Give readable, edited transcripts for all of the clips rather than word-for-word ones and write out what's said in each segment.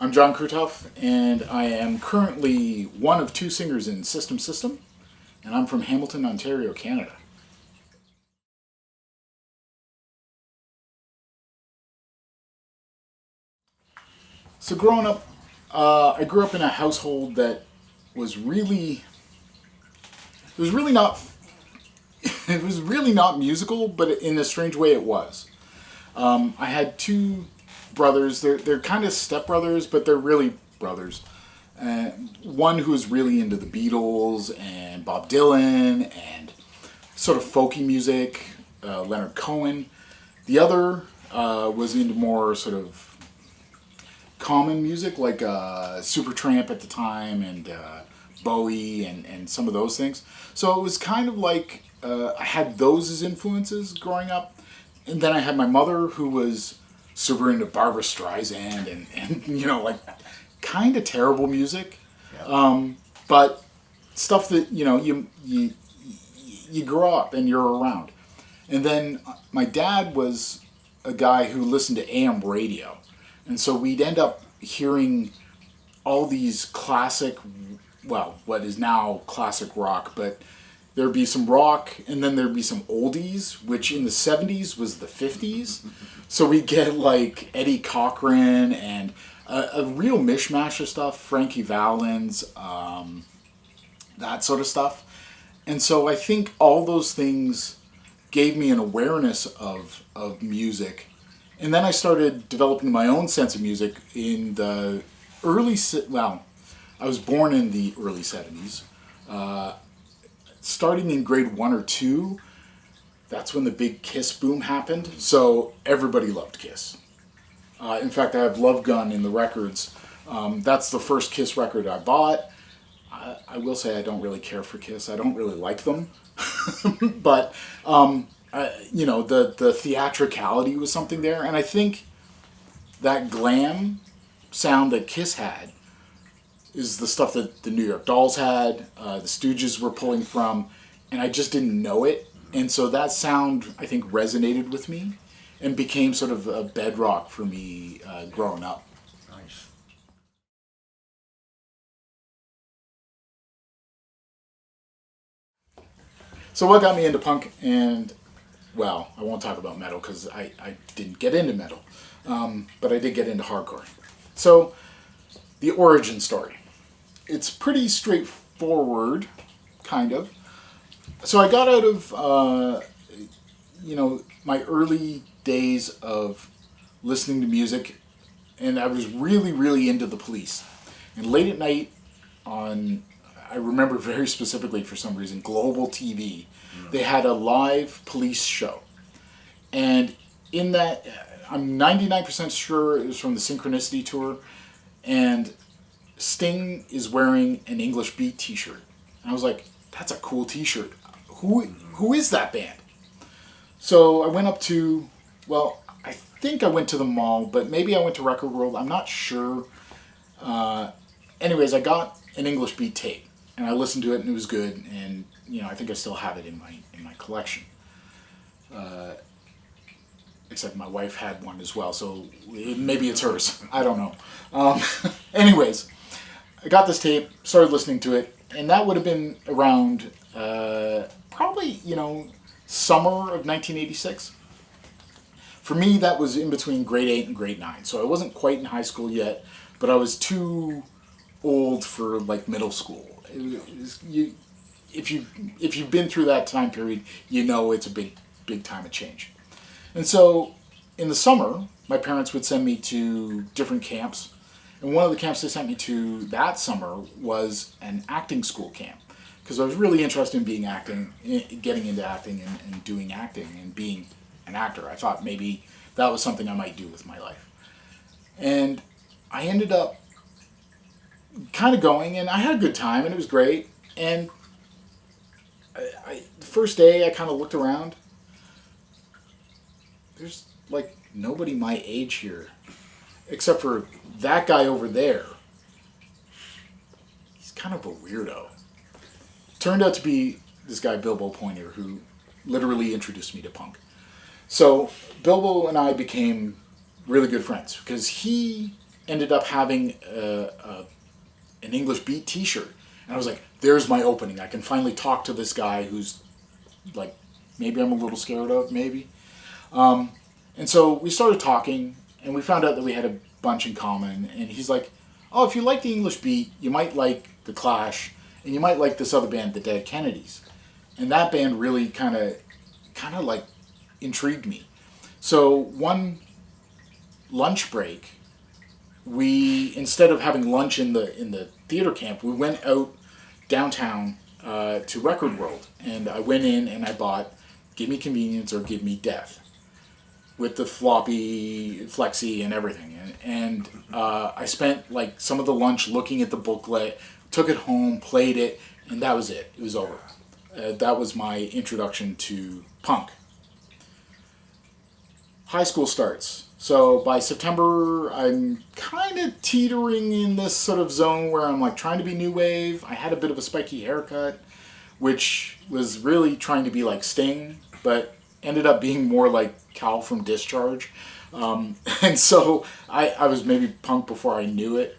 I'm Jon Kruithof, and I am currently one of two singers in System System, and I'm from Hamilton, Ontario, Canada. So growing up, I grew up in a household that was really, it was really not, it was really not musical, but in a strange way it was. I had two brothers. They're kind of stepbrothers, but they're really brothers. One who was really into the Beatles and Bob Dylan and sort of folky music, Leonard Cohen. The other was into more sort of common music, like Supertramp at the time and Bowie and some of those things. So it was kind of like I had those as influences growing up. And then I had my mother who was super into Barbara Streisand and like kind of terrible music. But stuff that, you grow up and you're around. And then my dad was a guy who listened to AM radio. And so we'd end up hearing all these classic, well, what is now classic rock, but there'd be some rock and then there'd be some oldies, which in the 70s was the 50s. So we'd get like Eddie Cochran and a real mishmash of stuff, Frankie Valens, that sort of stuff. And so I think all those things gave me an awareness of music. And then I started developing my own sense of music in the I was born in the early 70s. Starting in grade 1 or 2, that's when the big Kiss boom happened. So everybody loved Kiss. In fact, I have Love Gun in the records. That's the first Kiss record I bought. I will say I don't really care for Kiss. I don't really like them. But, the theatricality was something there. And I think that glam sound that Kiss had is the stuff that the New York Dolls had, the Stooges were pulling from, and I just didn't know it. And so that sound, I think, resonated with me and became sort of a bedrock for me growing up. Nice. So what got me into punk? And, well, I won't talk about metal because I didn't get into metal, but I did get into hardcore. So the origin story. It's pretty straightforward, kind of. So I got out of, my early days of listening to music, and I was really, really into the Police. And late at night I remember very specifically for some reason, Global TV, they had a live Police show. And in that, I'm 99% sure it was from the Synchronicity tour, and Sting is wearing an English Beat t-shirt. And I was like, that's a cool t-shirt. Who is that band? So I went up to, I think I went to the mall, but maybe I went to Record World. I'm not sure. Anyways, I got an English Beat tape, and I listened to it, and it was good. And I think I still have it in my collection. Except my wife had one as well, so maybe it's hers. I don't know. Anyways, I got this tape, started listening to it, and that would have been around probably, summer of 1986. For me, that was in between grade 8 and grade 9, so I wasn't quite in high school yet, but I was too old for like middle school. If you've been through that time period, it's a big time of change. And so in the summer, my parents would send me to different camps. And one of the camps they sent me to that summer was an acting school camp. Because I was really interested in getting into acting and doing acting and being an actor. I thought maybe that was something I might do with my life. And I ended up kind of going, and I had a good time, and it was great. And the first day, I kind of looked around. There's like nobody my age here, except for that guy over there. He's kind of a weirdo. Turned out to be this guy Bilbo Pointer, who literally introduced me to punk. So Bilbo and I became really good friends because he ended up having an English Beat T-shirt, and I was like, "There's my opening. I can finally talk to this guy who's like maybe I'm a little scared of, maybe." And so we started talking, and we found out that we had a bunch in common. And he's like, "Oh, if you like the English Beat, you might like the Clash, and you might like this other band, the Dead Kennedys." And that band really kind of like intrigued me. So one lunch break, we, instead of having lunch in the theater camp, we went out downtown to Record World, and I went in and I bought "Give Me Convenience" or "Give Me Death" with the floppy flexi and everything. And I spent like some of the lunch looking at the booklet, took it home, played it, and that was it. It was over. That was my introduction to punk. High school starts. So by September, I'm kind of teetering in this sort of zone where I'm like trying to be new wave. I had a bit of a spiky haircut, which was really trying to be like Sting, but ended up being more like Cal from Discharge. And so I was maybe punk before I knew it.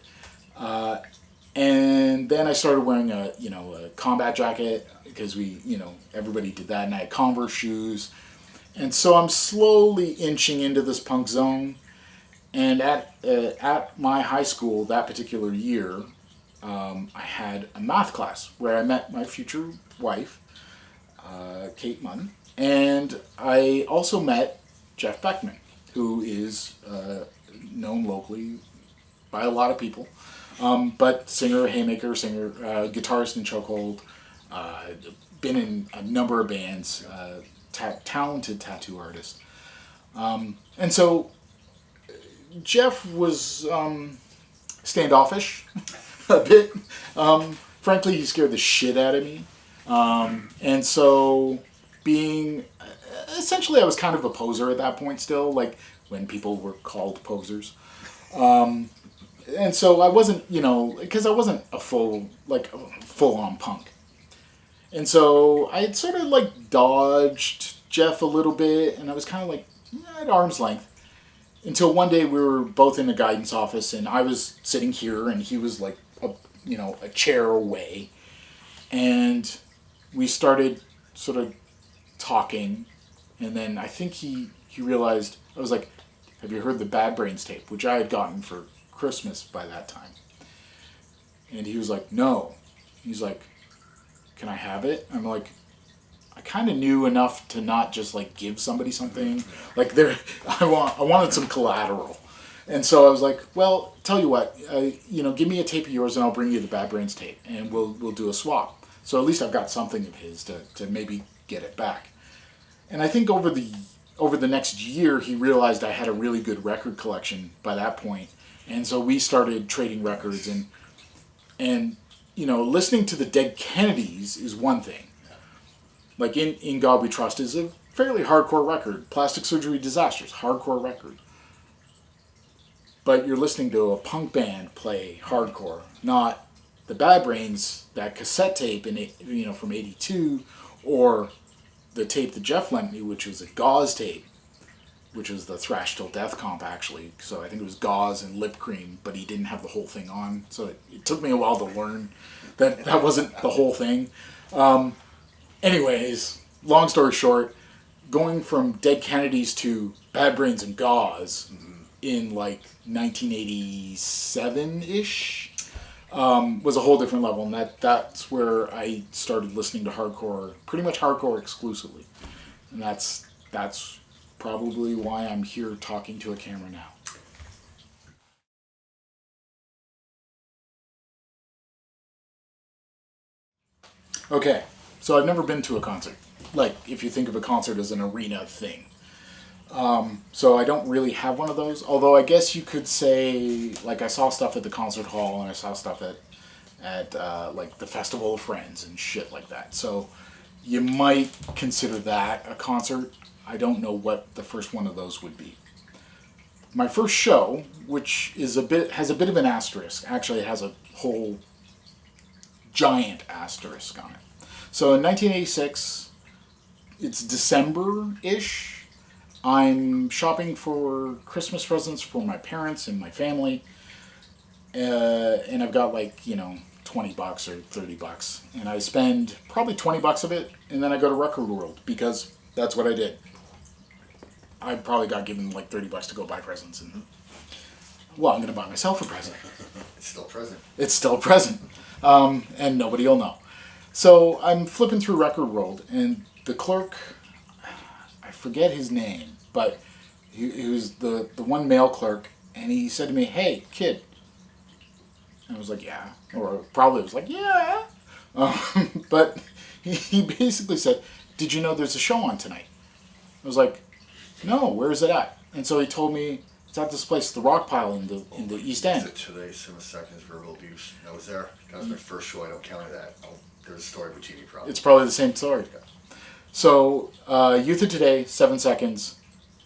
And then I started wearing a combat jacket because everybody did that, and I had Converse shoes. And so I'm slowly inching into this punk zone. And at my high school that particular year, I had a math class where I met my future wife, Kate Munn, and I also met Jeff Beckman, who is known locally by a lot of people, but singer, Haymaker, singer, guitarist in Chokehold, been in a number of bands, talented tattoo artist. And so Jeff was standoffish a bit. Frankly, he scared the shit out of me. And so essentially I was kind of a poser at that point still, like when people were called posers. And so I wasn't, because I wasn't a full-on punk. And so I had sort of like dodged Jeff a little bit, and I was kind of like at arm's length. Until one day we were both in the guidance office, and I was sitting here, and he was like a chair away. And we started sort of talking, and then I think he realized, I was like, "Have you heard the Bad Brains tape?" Which I had gotten for Christmas by that time. And he was like, "No." He's like, "Can I have it?" I'm like, I kind of knew enough to not just like give somebody something. Like I wanted some collateral. And so I was like, "Well, tell you what, give me a tape of yours and I'll bring you the Bad Brains tape and we'll do a swap." So at least I've got something of his to maybe get it back. And I think over the next year, he realized I had a really good record collection by that point. And so we started trading records and listening to the Dead Kennedys is one thing. Like In God We Trust is a fairly hardcore record. Plastic Surgery Disasters, hardcore record. But you're listening to a punk band play hardcore, not the Bad Brains, that cassette tape from '82, or the tape that Jeff lent me, which was a Gauze tape, which was the Thrash Till Death comp actually. So I think it was Gauze and Lip Cream, but he didn't have the whole thing on. So it took me a while to learn that wasn't the whole thing. Anyways, long story short, going from Dead Kennedys to Bad Brains and Gauze in like 1987-ish was a whole different level. And that's where I started listening to hardcore, pretty much hardcore exclusively. And that's probably why I'm here talking to a camera now. Okay, so I've never been to a concert. Like, if you think of a concert as an arena thing. So I don't really have one of those. Although I guess you could say, like, I saw stuff at the concert hall and I saw stuff at like the Festival of Friends and shit like that. So you might consider that a concert. I don't know what the first one of those would be. My first show, which has a bit of an asterisk. Actually, it has a whole giant asterisk on it. So in 1986, it's December-ish. I'm shopping for Christmas presents for my parents and my family. and I've got like, $20 or $30, and I spend probably $20 of it, and then I go to Record World because that's what I did. I probably got given like $30 to go buy presents, and well, I'm gonna buy myself a present. It's still present. It's still present, and nobody will know. So I'm flipping through Record World, and the clerk, I forget his name, but he was the one male clerk, and he said to me, "Hey, kid." And I was like, "Yeah," or probably was like, "Yeah," but he basically said, "Did you know there's a show on tonight?" I was like, "No, where is it at?" And so he told me it's at this place, the Rock Pile in the East End. Is it today? 7 seconds verbal abuse. I was there. That was my first show. I don't count that. There's a story with Genie probably. It's probably the same story. So, Youth of Today, 7 Seconds,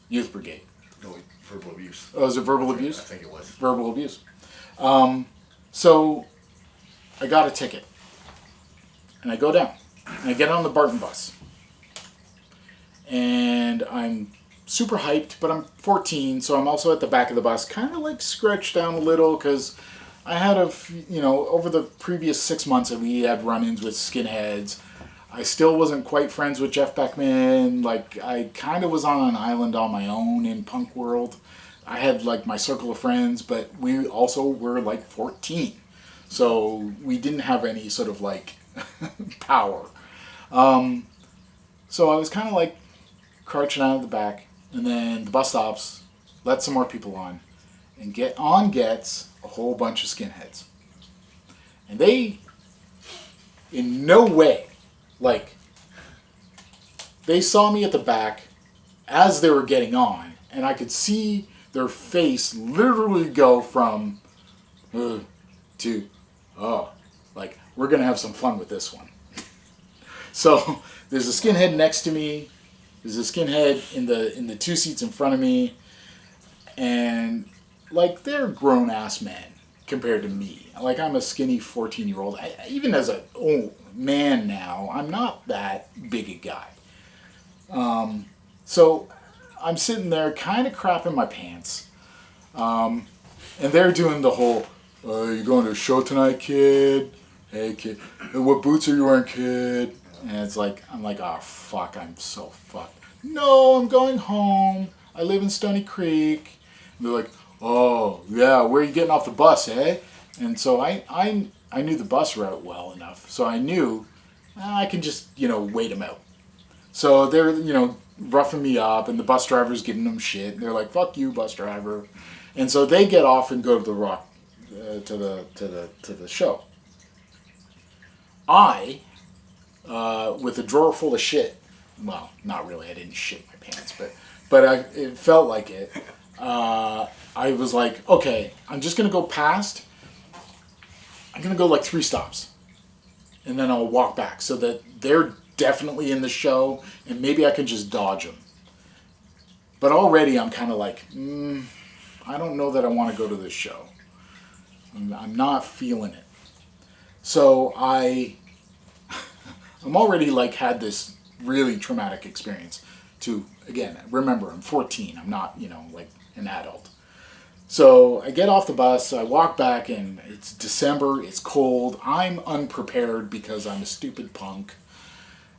Youth Brigade. No, verbal abuse. Oh, is it verbal abuse? I think it was. Verbal abuse. So, I got a ticket. And I go down. And I get on the Barton bus. And I'm super hyped, but I'm 14, so I'm also at the back of the bus, kind of like scratched down a little, because I had over the previous 6 months we had run-ins with skinheads. I still wasn't quite friends with Jeff Beckman. Like, I kind of was on an island on my own in punk world. I had like my circle of friends, but we also were like 14. So we didn't have any sort of like power. So I was kind of like crouching out of the back, and then the bus stops, let some more people on, and gets a whole bunch of skinheads. And they, in no way, like, they saw me at the back as they were getting on, and I could see their face literally go from to, oh, like, we're going to have some fun with this one. So there's a skinhead next to me. There's a skinhead in the two seats in front of me. And, like, they're grown-ass men compared to me. Like, I'm a skinny 14-year-old. Even as an old man now, I'm not that big a guy. So I'm sitting there kind of crapping my pants. And they're doing the whole, you going to a show tonight, kid? Hey, kid. What boots are you wearing, kid? And it's like, I'm like, oh, fuck, I'm so fucked. No, I'm going home. I live in Stony Creek. And they're like, oh, yeah, where are you getting off the bus, eh? And so I knew the bus route well enough. So I knew I can just, wait them out. So they're, roughing me up, and the bus driver's giving them shit. They're like, fuck you, bus driver. And so they get off and go to the rock, to the show. I, with a drawer full of shit, well, not really, I didn't shit my pants, but it felt like it. I was like, okay, I'm just going to go past. I'm going to go like 3 stops. And then I'll walk back so that they're definitely in the show, and maybe I can just dodge them. But already I'm kind of like, I don't know that I want to go to this show. I'm not feeling it. So I'm already like had this really traumatic experience to, again, remember, I'm 14. I'm not, like an adult. So I get off the bus, I walk back, and it's December, it's cold. I'm unprepared because I'm a stupid punk.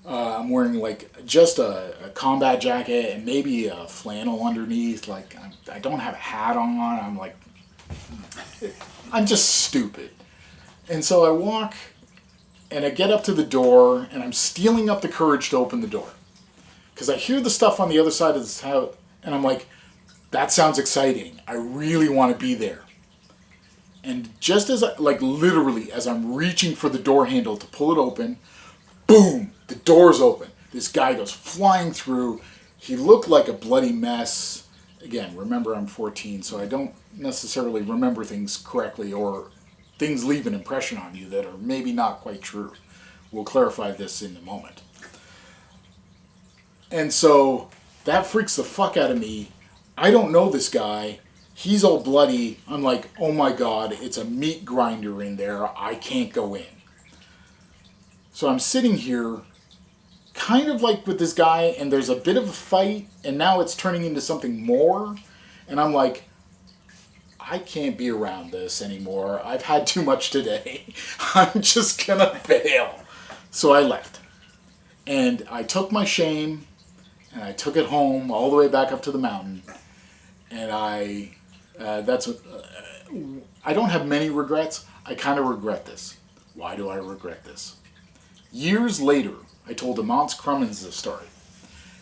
I'm wearing like just a combat jacket and maybe a flannel underneath. Like, I don't have a hat on. I'm like, I'm just stupid. And so I walk and I get up to the door, and I'm stealing up the courage to open the door. Because I hear the stuff on the other side of this house, and I'm like, that sounds exciting. I really want to be there. And just as literally as I'm reaching for the door handle to pull it open, boom, the door's open. This guy goes flying through. He looked like a bloody mess. Again, remember, I'm 14, so I don't necessarily remember things correctly, or things leave an impression on you that are maybe not quite true. We'll clarify this in a moment. And so that freaks the fuck out of me. I don't know this guy. He's all bloody. I'm like, oh my God, it's a meat grinder in there. I can't go in. So I'm sitting here kind of like with this guy, and there's a bit of a fight, and now it's turning into something more. And I'm like, I can't be around this anymore. I've had too much today. I'm just gonna bail. So I left. And I took my shame and I took it home all the way back up to the mountain. And I don't have many regrets. I kind of regret this. Why do I regret this? Years later, I told Mons Crummins this story.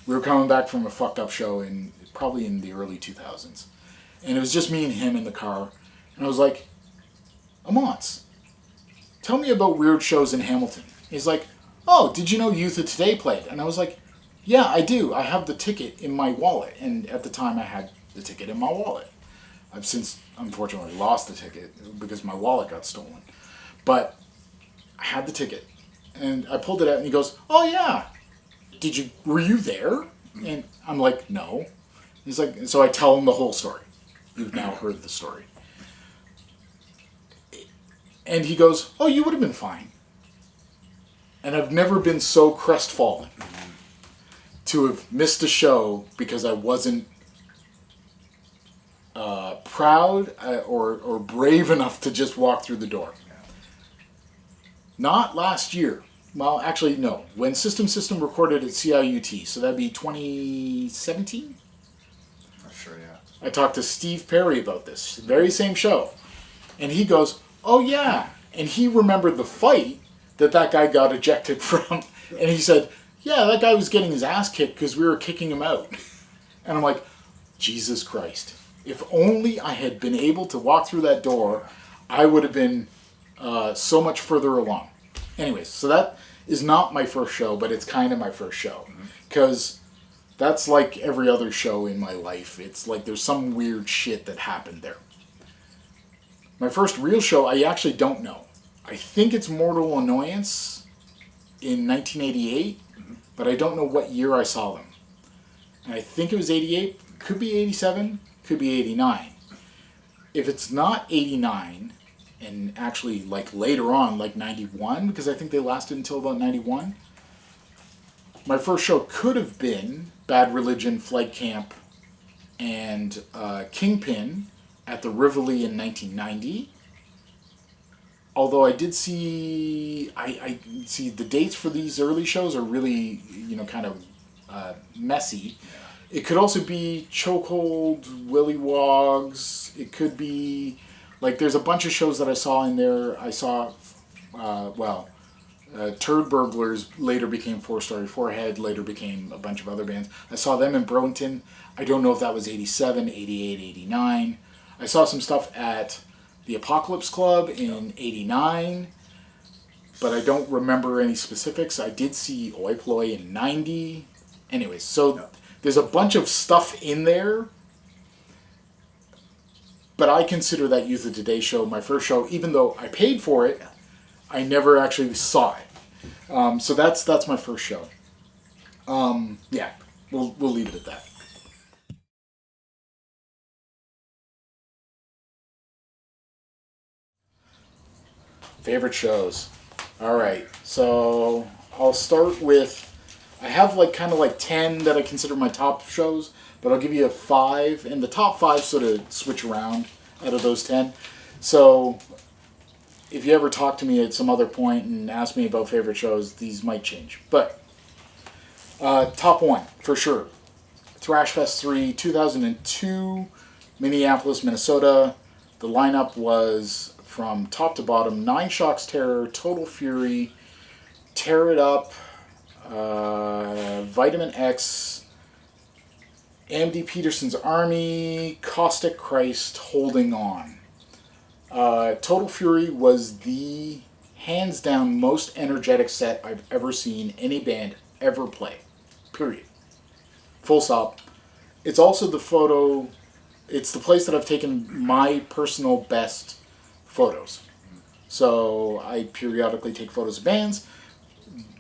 We were coming back from a fucked up show probably in the early 2000s. And it was just me and him in the car. And I was like, Mons, tell me about weird shows in Hamilton. He's like, oh, did you know Youth of Today played? And I was like, yeah, I do. I have the ticket in my wallet. And at the time I had the ticket in my wallet. I've since unfortunately lost the ticket because my wallet got stolen. But I had the ticket. And I pulled it out and he goes, oh yeah, were you there? And I'm like, no. He's like, so I tell him the whole story. You've now heard the story. And he goes, oh, you would have been fine. And I've never been so crestfallen to have missed a show because I wasn't proud or brave enough to just walk through the door. Not last year. Well, actually, no. When System recorded at CIUT, so that'd be 2017? Sure, yeah. I talked to Steve Perry about this, very same show. And he goes, oh yeah. And he remembered the fight that guy got ejected from. And he said, yeah, that guy was getting his ass kicked because we were kicking him out. And I'm like, Jesus Christ. If only I had been able to walk through that door, I would have been so much further along. Anyways, so that is not my first show, but it's kind of my first show. Because that's like every other show in my life. It's like there's some weird shit that happened there. My first real show, I actually don't know. I think it's Mortal Annoyance in 1988, but I don't know what year I saw them. And I think it was 88, could be 87, could be 89. If it's not 89, and actually like later on, like 91, because I think they lasted until about 91, my first show could have been Bad Religion, Flight Camp, and Kingpin at the Rivoli in 1990. Although I did see, I see the dates for these early shows are really, kind of messy. It could also be Chokehold, Willy Wogs. It could be, like, there's a bunch of shows that I saw in there. I saw, Turd Burglars later became Four Story Forehead, later became a bunch of other bands. I saw them in Burlington. I don't know if that was 87, 88, 89. I saw some stuff at the Apocalypse Club in 89, but I don't remember any specifics. I did see Oi Ploy in 90. Anyways, so there's a bunch of stuff in there, but I consider that Youth of Today show my first show, even though I paid for it. I never actually saw it. So that's my first show. Yeah, we'll leave it at that. Favorite shows. All right, so I'll start with, I have kind of 10 that I consider my top shows, but I'll give you a 5, and the top 5 sort of switch around out of those 10. So if you ever talk to me at some other point and ask me about favorite shows, these might change. But top 1, for sure. Thrash Fest 3, 2002, Minneapolis, Minnesota. The lineup was, from top to bottom, Nine Shocks Terror, Total Fury, Tear It Up, Vitamin X, AMD Peterson's Army, Caustic Christ, Holding On. Total Fury was the hands down most energetic set I've ever seen any band ever play. Period. Full stop. It's also it's the place that I've taken my personal best photos. So I periodically take photos of bands.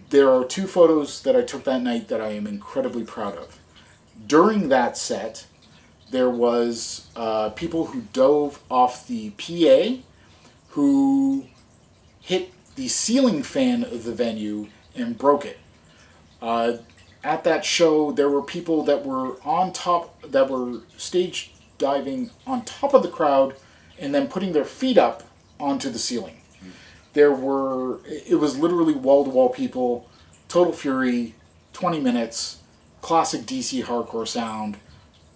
There are 2 photos that I took that night that I am incredibly proud of. During that set, there was people who dove off the PA who hit the ceiling fan of the venue and broke it. At that show, there were people that were stage diving on top of the crowd and then putting their feet up onto the ceiling. It was literally wall-to-wall people, Total Fury, 20 minutes, classic DC hardcore sound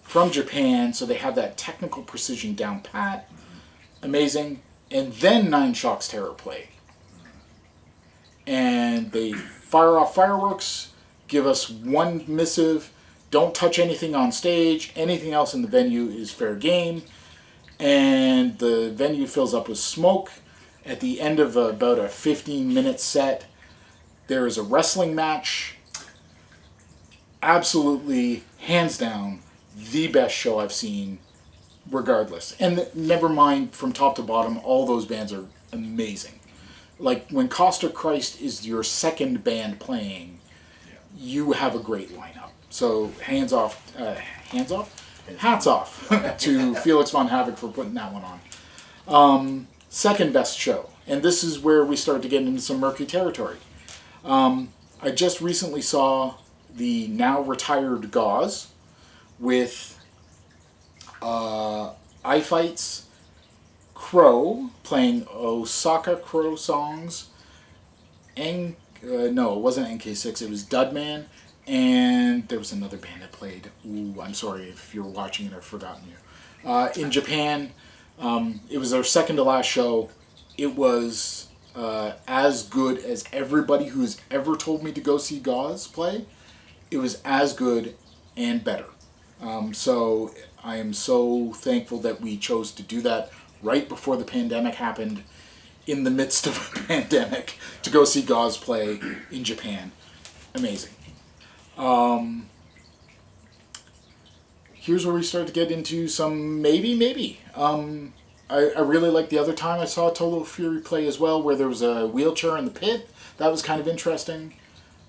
from Japan, so they have that technical precision down pat. Amazing. And then Nine Shocks Terror play. And they fire off fireworks, give us one missive, don't touch anything on stage, anything else in the venue is fair game, and the venue fills up with smoke. At the end of about a 15-minute set, there is a wrestling match. Absolutely, hands down, the best show I've seen, regardless. And never mind, from top to bottom, all those bands are amazing. Like, when Costa Christ is your second band playing, you have a great lineup. So, hats off to Felix von Havoc for putting that one on. Second best show, and this is where we start to get into some murky territory. I just recently saw the now retired Gauze with iFight's Crow playing Osaka Crow songs. No, it wasn't NK6, it was Dudman, and there was another band that played. Ooh, I'm sorry if you're watching it, I've forgotten you. In Japan, it was our second to last show. It was as good as everybody who's ever told me to go see Gauze play. It was as good and better. So I am so thankful that we chose to do that right before the pandemic happened, in the midst of a pandemic, to go see Gauze play in Japan. Amazing. Here's where we start to get into some maybe. I really liked the other time I saw Total Fury play as well, where there was a wheelchair in the pit. That was kind of interesting.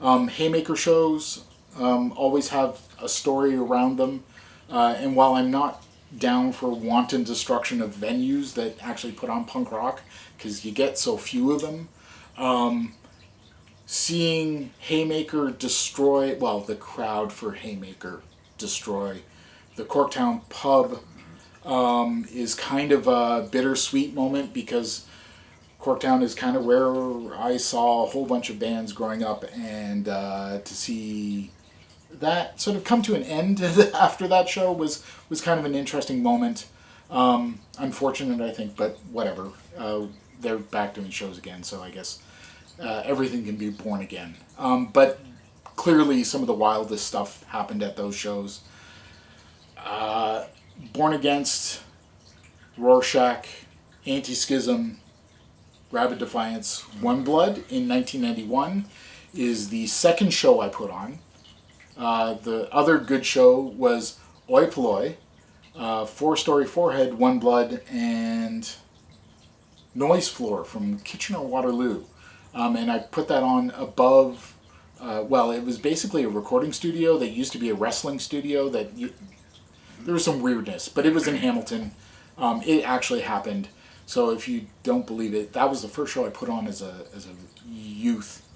Haymaker shows always have a story around them. And while I'm not down for wanton destruction of venues that actually put on punk rock, because you get so few of them, seeing Haymaker destroy, well, the crowd for Haymaker destroy the Corktown pub is kind of a bittersweet moment, because Corktown is kind of where I saw a whole bunch of bands growing up, and to see that sort of come to an end after that show was kind of an interesting moment. Unfortunate, I think, but whatever. They're back doing shows again, so I guess everything can be born again. But clearly some of the wildest stuff happened at those shows. Born Against, Rorschach, Anti-Schism, Rabid Defiance, One Blood in 1991 is the second show I put on. The other good show was Oi Polloi, Four Story Forehead, One Blood, and Noise Floor from Kitchener-Waterloo. And I put that on above, it was basically a recording studio that used to be a wrestling studio. There was some weirdness, but it was in Hamilton. It actually happened. So if you don't believe it, that was the first show I put on as a youth.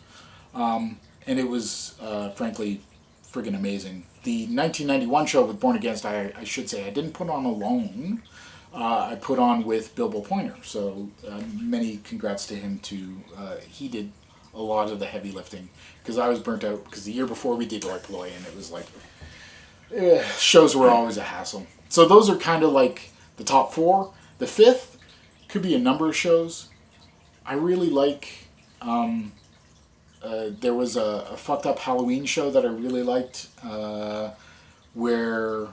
And it was, frankly, friggin' amazing. The 1991 show with Born Against, I should say, I didn't put on alone. I put on with Bilbo Pointer. So many congrats to him too. He did a lot of the heavy lifting, because I was burnt out, because the year before we did Oi Polloi, and it was like, shows were always a hassle. So those are kind of like the top four. The fifth could be a number of shows. I really like, there was a Fucked Up Halloween show that I really liked, where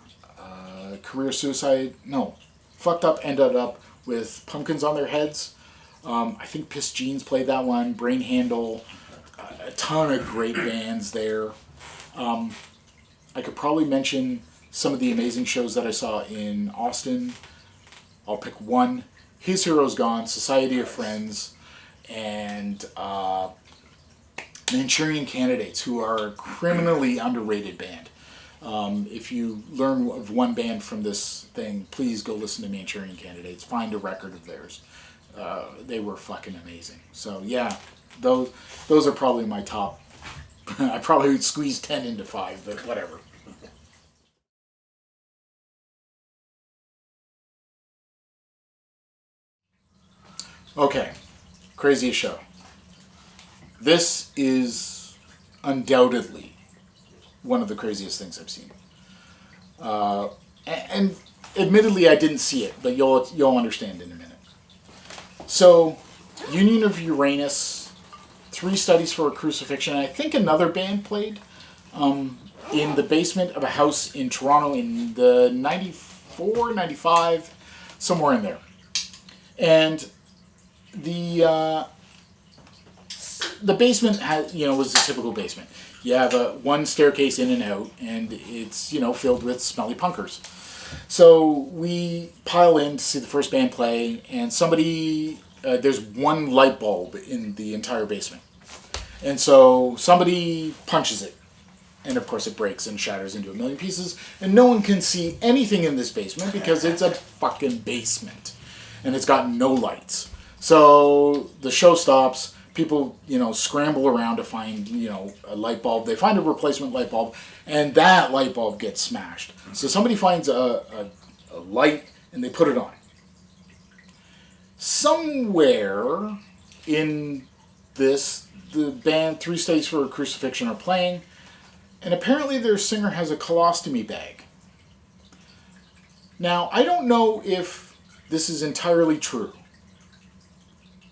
Fucked Up ended up with pumpkins on their heads. I think Piss Jeans played that one, Brain Handle, a ton of great bands there. I could probably mention some of the amazing shows that I saw in Austin. I'll pick one. His Hero's Gone, Society of Friends, and Manchurian Candidates, who are a criminally underrated band. If you learn of one band from this thing, please go listen to Manchurian Candidates. Find a record of theirs. They were fucking amazing. So yeah, those are probably my top. I probably would squeeze 10 into 5, but whatever. Okay, craziest show. This is undoubtedly one of the craziest things I've seen. And admittedly, I didn't see it, but you'll understand in a minute. So, Union of Uranus, 3 Studies for a Crucifixion. I think another band played in the basement of a house in Toronto in the 94, 95, somewhere in there. And the basement was a typical basement. You have one staircase in and out, and it's filled with smelly punkers. So we pile in to see the first band play, and there's one light bulb in the entire basement, and so somebody punches it, and of course it breaks and shatters into a million pieces, and no one can see anything in this basement because it's a fucking basement, and it's got no lights. So the show stops. People, scramble around to find, a light bulb. They find a replacement light bulb, and that light bulb gets smashed. So somebody finds a light, and they put it on. Somewhere in this, the band 3 Studies for a Crucifixion are playing, and apparently their singer has a colostomy bag. Now, I don't know if this is entirely true.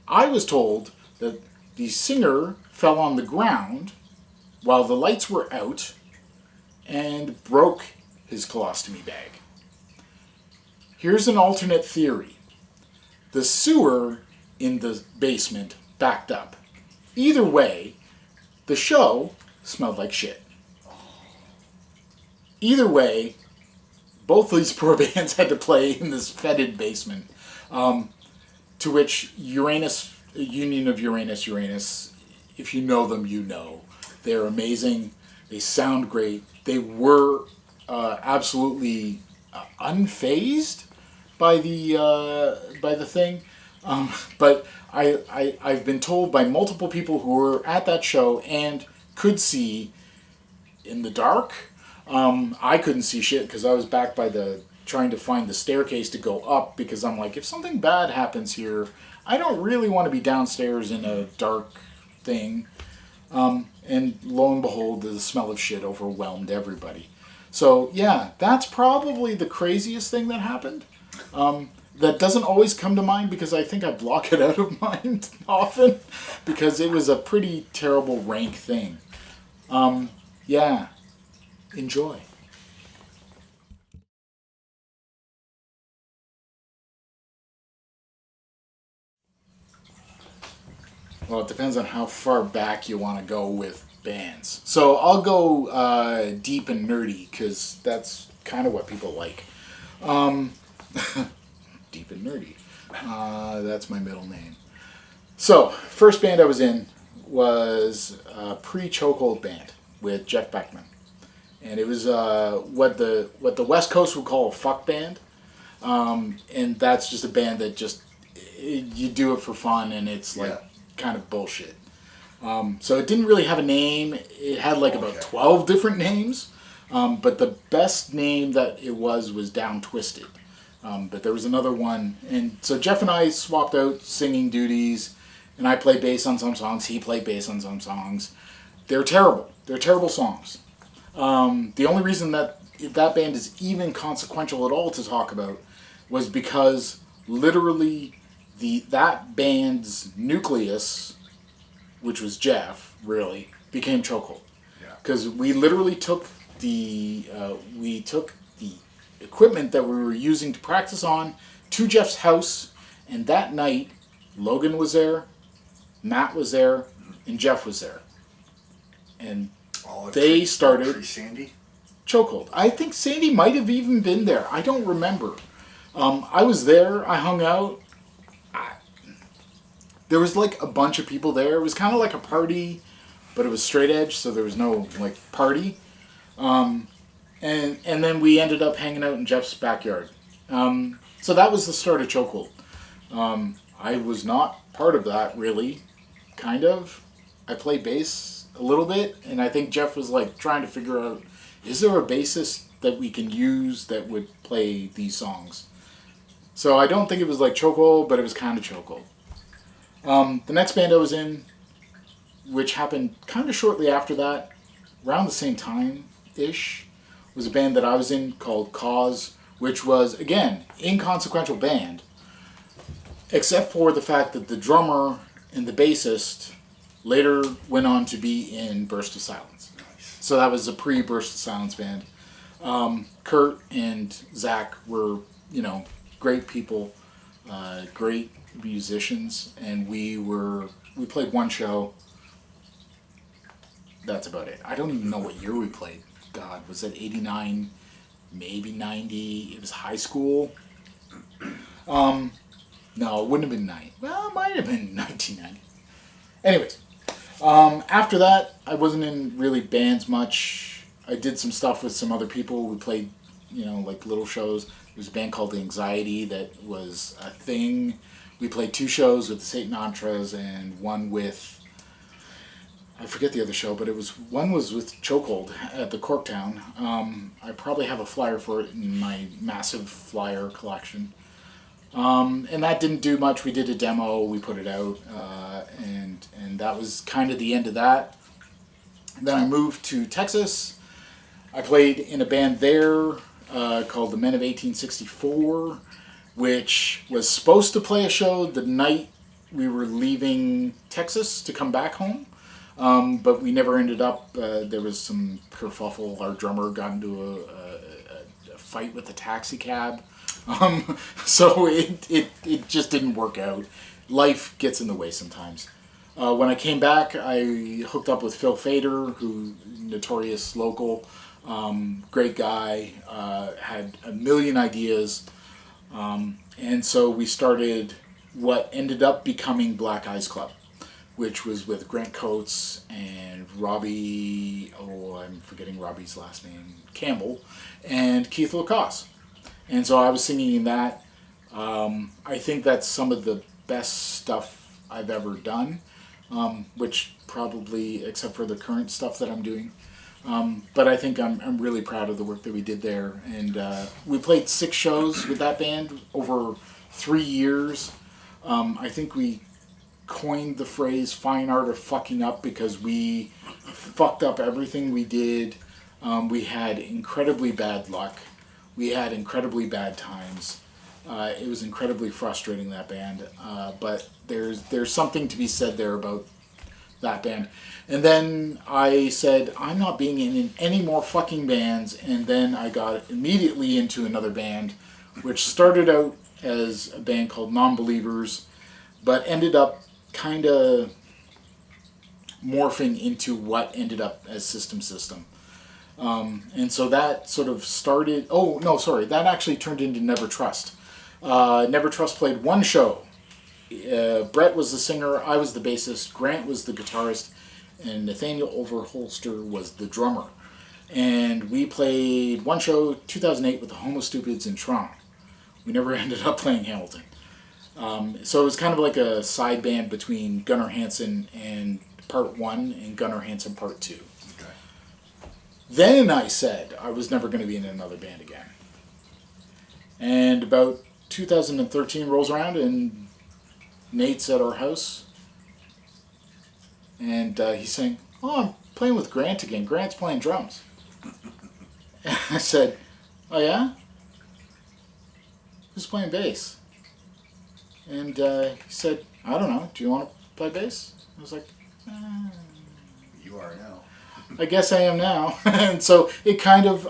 I was told that the singer fell on the ground while the lights were out and broke his colostomy bag. Here's an alternate theory. The sewer in the basement backed up. Either way, the show smelled like shit. Either way, both these poor bands had to play in this fetid basement, to which Union of Uranus, if you know them, you know. They're amazing. They sound great. They were absolutely unfazed by the thing. But I've been told by multiple people who were at that show and could see in the dark. I couldn't see shit because I was back by trying to find the staircase to go up, because I'm like, if something bad happens here, I don't really want to be downstairs in a dark thing. And lo and behold, the smell of shit overwhelmed everybody. So yeah, that's probably the craziest thing that happened. That doesn't always come to mind because I think I block it out of mind often, because it was a pretty terrible, rank thing. Yeah, enjoy. Well, it depends on how far back you want to go with bands. So I'll go deep and nerdy, because that's kind of what people like. Deep and nerdy. That's my middle name. So, first band I was in was a pre-Chokehold band with Jeff Beckman. And it was what the West Coast would call a fuck band. And that's just a band that you do it for fun, and it's like kind of bullshit. So it didn't really have a name. It had about 12 different names. But the best name that it was Down Twisted. But there was another one. And so Jeff and I swapped out singing duties. And I played bass on some songs. He played bass on some songs. They're terrible. They're terrible songs. The only reason that band is even consequential at all to talk about was because literally that band's nucleus, which was Jeff, really, became Chokehold. Because we literally took the equipment that we were using to practice on to Jeff's house, and that night Logan was there, Matt was there, and Jeff was there. And they started Sandy? Chokehold. I think Sandy might have even been there. I don't remember. I was there. I hung out. There was a bunch of people there. It was kind of like a party, but it was straight edge, so there was no party. And then we ended up hanging out in Jeff's backyard. So that was the start of Chokehold. I was not part of that, really. Kind of. I played bass a little bit, and I think Jeff was trying to figure out, is there a bassist that we can use that would play these songs? So I don't think it was Chokehold, but it was kind of Chokehold. The next band I was in, which happened kind of shortly after that, around the same time-ish, was a band that I was in called Cause, which was, again, inconsequential band, except for the fact that the drummer and the bassist later went on to be in Burst of Silence. Nice. So that was a pre-Burst of Silence band. Kurt and Zach were, great people, great musicians, and we played one show. That's about it. I don't even know what year we played. God, was it 89, maybe 90? It was high school. No, it wouldn't have been 90. Well, it might have been 1990. Anyways, after that, I wasn't in really bands much. I did some stuff with some other people. We played, like little shows. There was a band called Anxiety that was a thing. We played 2 shows with the Satan Entras and one with, I forget the other show, but one was with Chokehold at the Corktown. I probably have a flyer for it in my massive flyer collection. And that didn't do much. We did a demo, we put it out, and that was kind of the end of that. Then I moved to Texas. I played in a band there called the Men of 1864, which was supposed to play a show the night we were leaving Texas to come back home. But we never ended up, there was some kerfuffle. Our drummer got into a fight with a taxi cab. So it just didn't work out. Life gets in the way sometimes. When I came back, I hooked up with Phil Fader, who notorious local, great guy, had a million ideas. And so we started what ended up becoming Black Eyes Club, which was with Grant Coates and Robbie, I'm forgetting Robbie's last name, Campbell, and Keith Lacoste. And so I was singing in that. I think that's some of the best stuff I've ever done, which probably, except for the current stuff that I'm doing. But I think I'm really proud of the work that we did there. And we played 6 shows with that band over 3 years. I think we coined the phrase fine art of fucking up because we fucked up everything we did. We had incredibly bad luck. We had incredibly bad times. It was incredibly frustrating, that band. But there's something to be said there about that band. And then I said, I'm not being in any more fucking bands. And then I got immediately into another band, which started out as a band called Non-Believers, but ended up kind of morphing into what ended up as System. And so that sort of started, that actually turned into Never Trust. Never Trust played 1 show. Brett was the singer, I was the bassist, Grant was the guitarist, and Nathaniel Overholster was the drummer. And we played 1 show, 2008, with the Homo Stupids in Toronto. We never ended up playing Hamilton. So it was kind of like a side band between Gunnar Hansen and Part 1 and Gunnar Hansen Part 2. Okay. Then I said I was never going to be in another band again. And about 2013 rolls around and Nate's at our house. And he's saying, I'm playing with Grant again. Grant's playing drums. And I said, oh yeah? Who's playing bass? And he said, I don't know. Do you want to play bass? I was like, You are now. I guess I am now. And so it kind of,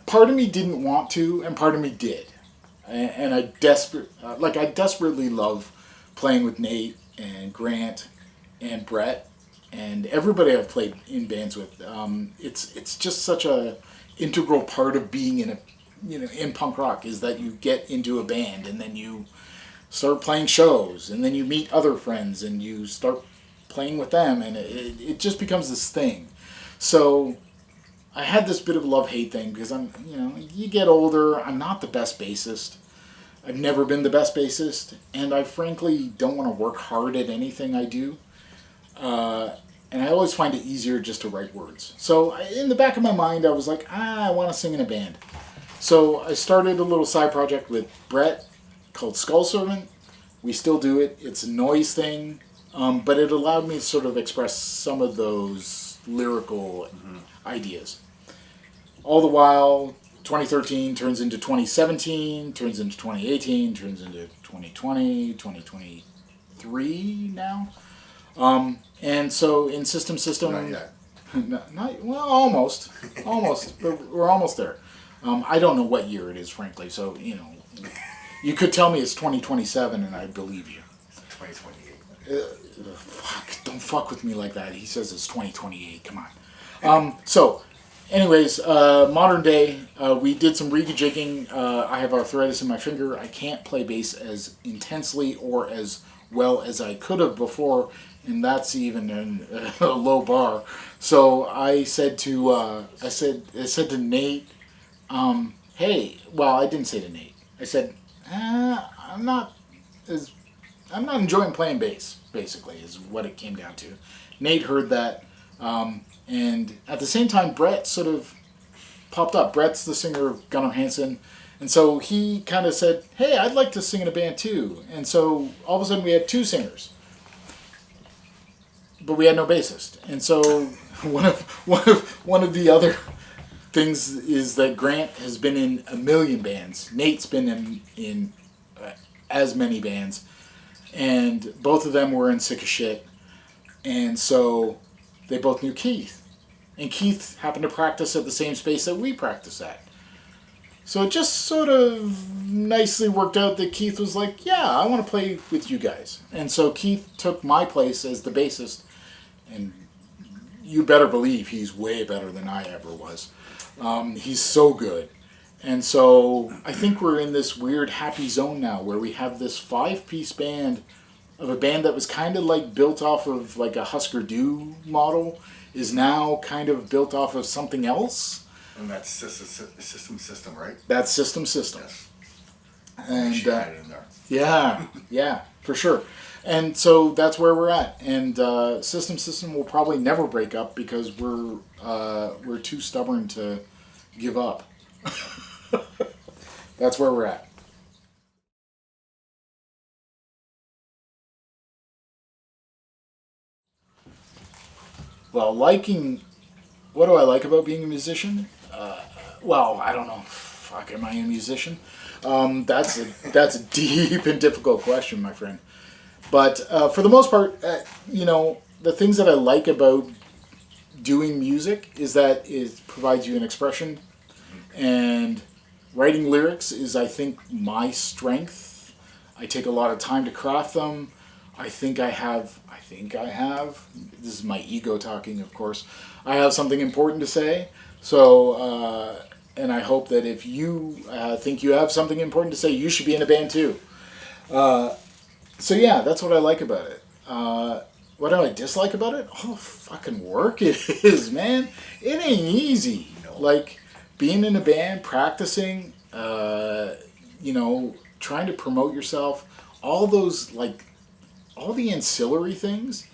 part of me didn't want to, and part of me did. And I desperately love playing with Nate and Grant and Brett and everybody I've played in bands with. It's just such a integral part of being in punk rock, is that you get into a band and then you start playing shows and then you meet other friends and you start playing with them, and it just becomes this thing. So I had this bit of a love-hate thing because you get older, I'm not the best bassist. I've never been the best bassist, and I frankly don't want to work hard at anything I do. And I always find it easier just to write words. So in the back of my mind, I was like, I want to sing in a band. So I started a little side project with Brett called Skull Servant, We still do it. It's a noise thing, but it allowed me to sort of express some of those lyrical ideas. All the while, 2013 turns into 2017, turns into 2018, turns into 2020, 2023 now. And so in System, Not yet. well, almost, but we're almost there. I don't know what year it is, frankly. So you could tell me it's 2027, and I'd believe you. 2028. Don't fuck with me like that. He says it's 2028. Come on. Anyways, modern day, we did some rejigging. I have arthritis in my finger. I can't play bass as intensely or as well as I could have before, and that's even a low bar. So I said to Nate, hey, well, I didn't say to Nate. I said, I'm not enjoying playing bass. Basically, is what it came down to. Nate heard that. And at the same time, Brett sort of popped up. Brett's the singer of Gunnar Hansen. And so he kind of said, hey, I'd like to sing in a band too. And so all of a sudden we had two singers. But we had no bassist. And so one of the other things is that Grant has been in a million bands. Nate's been in as many bands. And both of them were in Sick of Shit. And so they both knew Keith. And Keith happened to practice at the same space that we practice at. So it just sort of nicely worked out that Keith was like, yeah, I want to play with you guys. And so Keith took my place as the bassist. And you better believe he's way better than I ever was. He's so good. And so I think we're in this weird happy zone now where we have this 5-piece band of a band that was kind of like built off of like a Husker Du model is now kind of built off of something else. And that's system, right? That's System. Yes. And She had it in there. yeah, for sure. And so that's where we're at. And System will probably never break up because we're too stubborn to give up. That's where we're at. Well, what do I like about being a musician? Well, I don't know. Fuck, am I a musician? That's a deep and difficult question, my friend. But for the most part, the things that I like about doing music is that it provides you an expression, and writing lyrics is, I think, my strength. I take a lot of time to craft them. I think I have, this is my ego talking, of course, I have something important to say. So, and I hope that if you think you have something important to say, you should be in a band too. So yeah, that's what I like about it. What do I dislike about it? Oh, fucking work it is, man. It ain't easy. No. Like, being in a band, practicing, trying to promote yourself, all those, like, all the ancillary things.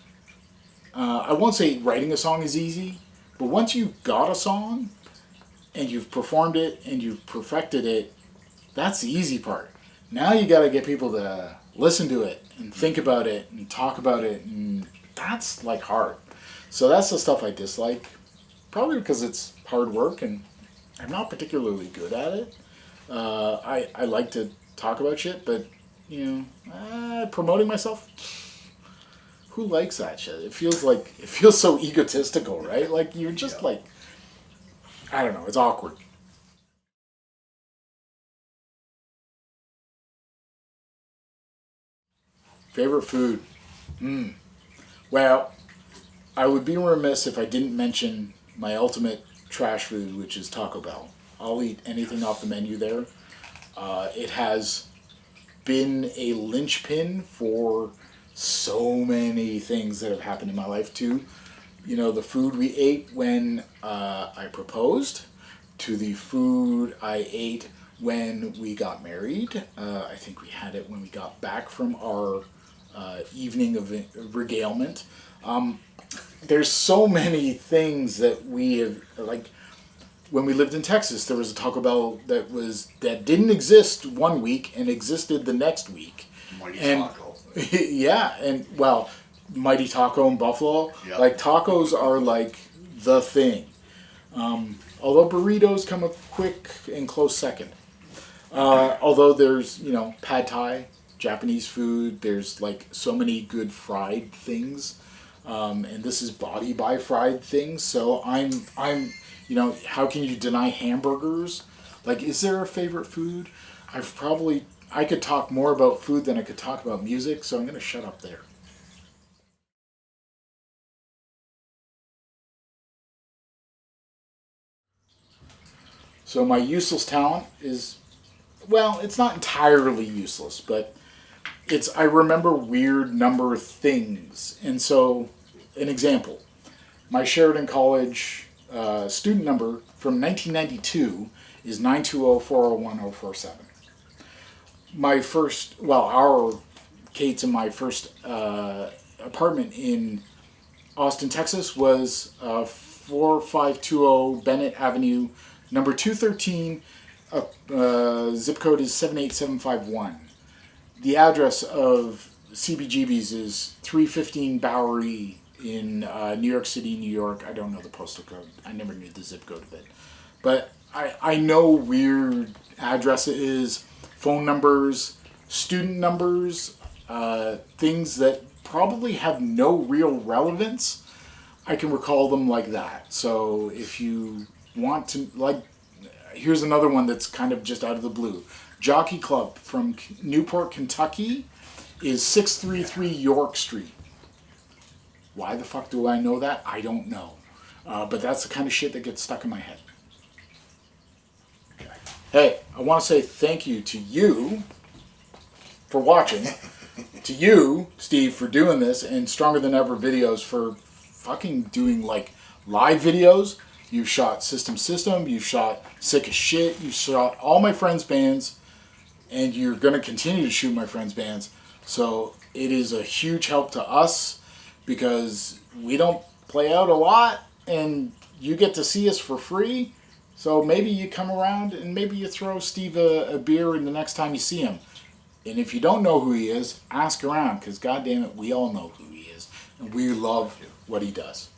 I won't say writing a song is easy, but once you've got a song and you've performed it and you've perfected it, that's the easy part. Now you got to get people to listen to it and think about it and talk about it, and that's like hard. So that's the stuff I dislike, probably because it's hard work and I'm not particularly good at it. I like to talk about shit, but promoting myself, who likes that shit? It feels so egotistical, right? Like you're just like, I don't know, it's awkward. Favorite food? Well, I would be remiss if I didn't mention my ultimate trash food, which is Taco Bell. I'll eat anything off the menu there. It has been a linchpin for so many things that have happened in my life too. The food we ate when I proposed, to the food I ate when we got married. I think we had it when we got back from our evening of regalement. There's so many things that we have, like, when we lived in Texas, there was a Taco Bell that didn't exist one week and existed the next week. Mighty And Taco. Yeah, and well, Mighty Taco in Buffalo, Yeah. like tacos are like the thing. Although burritos come a quick and close second. Although there's, pad thai, Japanese food, there's like so many good fried things. And this is body by fried things. So how can you deny hamburgers? Like, is there a favorite food? I could talk more about food than I could talk about music, so I'm going to shut up there. So my useless talent is, well, it's not entirely useless, but I remember weird number things. And so, an example, my Sheridan College student number from 1992 is 920401047. Our Kate's and my first apartment in Austin, Texas was 4520 Bennett Avenue, number 213. Zip code is 78751. The address of CBGB's is 315 Bowery in New York City, New York. I don't know the postal code. I never knew the zip code of it. But I know weird addresses, phone numbers, student numbers, things that probably have no real relevance. I can recall them like that. So if you want to, here's another one that's kind of just out of the blue. Jockey Club from Newport, Kentucky is 633 York Street. Why the fuck do I know that? I don't know. But that's the kind of shit that gets stuck in my head. Okay. Hey, I want to say thank you to you for watching. To you, Steve, for doing this, and Stronger Than Ever videos for fucking doing like live videos. You've shot System, you've shot Sick as Shit, you've shot all my friends' bands, and you're going to continue to shoot my friends' bands. So it is a huge help to us because we don't play out a lot, and you get to see us for free. So maybe you come around and maybe you throw Steve a beer the next time you see him. And if you don't know who he is, ask around, because goddamn it, we all know who he is, and we love what he does.